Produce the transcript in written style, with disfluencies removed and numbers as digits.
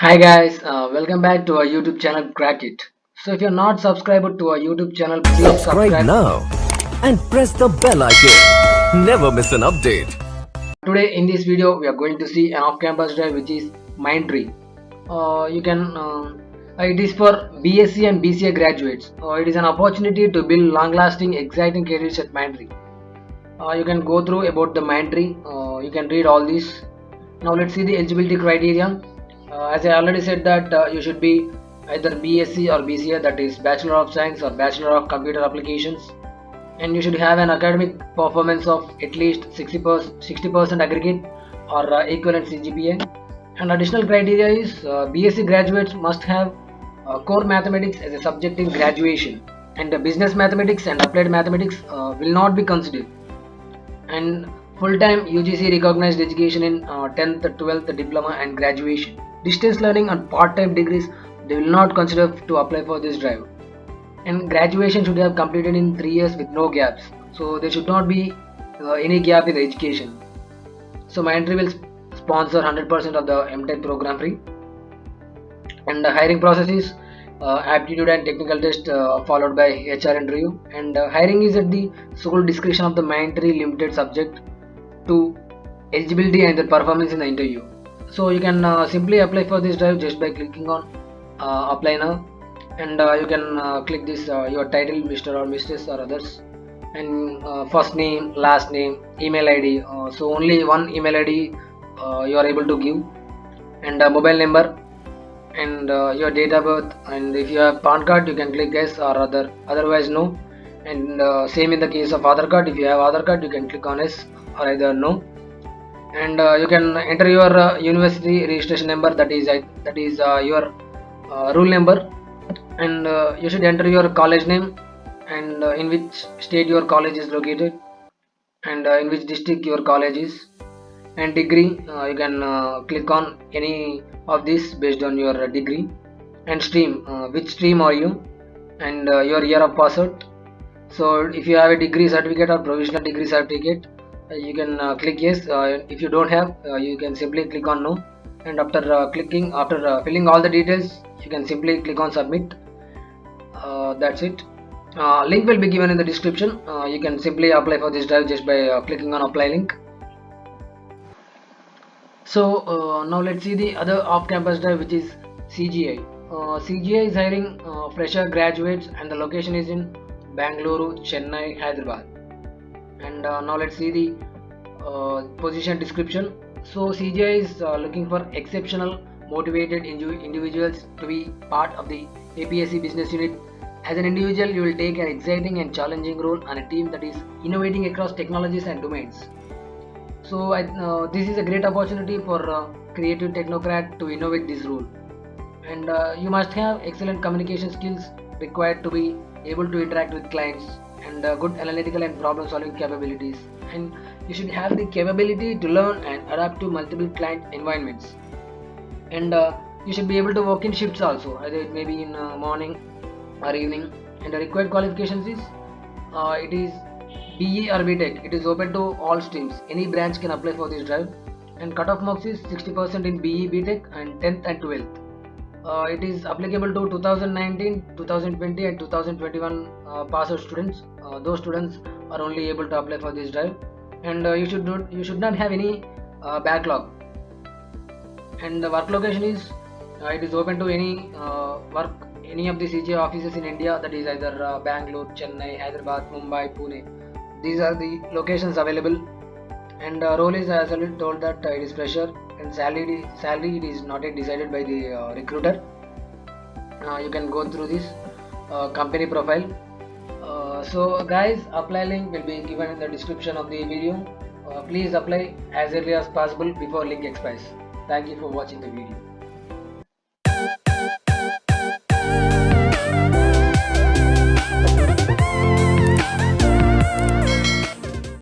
Hi guys, welcome back to our YouTube channel Crack It. So if you're not subscribed to our YouTube channel, please Subscribe subscribe. now and press the bell icon. Never miss an update. Today in this video, we are going to see an off-campus drive which is Mindtree. It is for BSc and BCA graduates. It is an opportunity to build long-lasting, exciting careers at Mindtree. You can go through about the Mindtree. You can read all this. Now let's see the eligibility criteria. As I already said that you should be either BSc or BCA, that is Bachelor of Science or Bachelor of Computer Applications, and you should have an academic performance of at least 60% aggregate or equivalent CGPA. And additional criteria is BSc graduates must have core mathematics as a subject in graduation, and business mathematics and applied mathematics will not be considered. And full-time UGC recognized education in 10th, 12th diploma and graduation. Distance learning and part-time degrees they will not consider to apply for this drive. And graduation should have completed in 3 years with no gaps. So there should not be any gap in the education. So Mindtree will sponsor 100% of the MTech program free. And the hiring process is aptitude and technical test followed by HR interview. And hiring is at the sole discretion of the Mindtree limited subject to eligibility and the performance in the interview. So you can simply apply for this drive just by clicking on apply now, and you can click this your title, Mr. or Mrs. or others, and first name, last name, email ID. So only one email ID you are able to give, and mobile number, and your date of birth. And if you have PAN card, you can click yes or otherwise no. And same in the case of Aadhaar card. If you have Aadhaar card, you can click on yes or either no. And you can enter your university registration number, that is your rule number. And you should enter your college name, and in which state your college is located, and in which district your college is. And degree, you can click on any of this based on your degree. And stream, which stream are you, and your year of pass out. So if you have a degree certificate or provisional degree certificate, you can click yes. If you don't have, you can simply click on no. And after filling all the details, you can simply click on submit. That's it. Link will be given in the description. You can simply apply for this drive just by clicking on apply link. So now let's see the other off-campus drive, which is CGI. CGI is hiring fresher graduates, and the location is in Bangalore, Chennai, Hyderabad. And now let's see the position description. So CGI is looking for exceptional motivated individuals to be part of the APSC business unit. As an individual, you will take an exciting and challenging role on a team that is innovating across technologies and domains. So this is a great opportunity for creative technocrat to innovate this role. And you must have excellent communication skills required to be able to interact with clients, and good analytical and problem solving capabilities. And you should have the capability to learn and adapt to multiple client environments. And you should be able to work in shifts also, either it may be in morning or evening. And the required qualifications is it is BE or BTech. It is open to all streams. Any branch can apply for this drive. And cutoff marks is 60% in BE, BTech, and 10th and 12th. It is applicable to 2019, 2020 and 2021 pass out students. Those students are only able to apply for this drive. And you should not have any backlog. And the work location is it is open to any any of the CGI offices in India, that is either Bangalore, Chennai, Hyderabad, Mumbai, Pune. These are the locations available. And role is, as I told, that it is fresher, and salary it is not yet decided by the recruiter. You can go through this company profile. So guys, apply link will be given in the description of the video. Please apply as early as possible before link expires. Thank you for watching the video.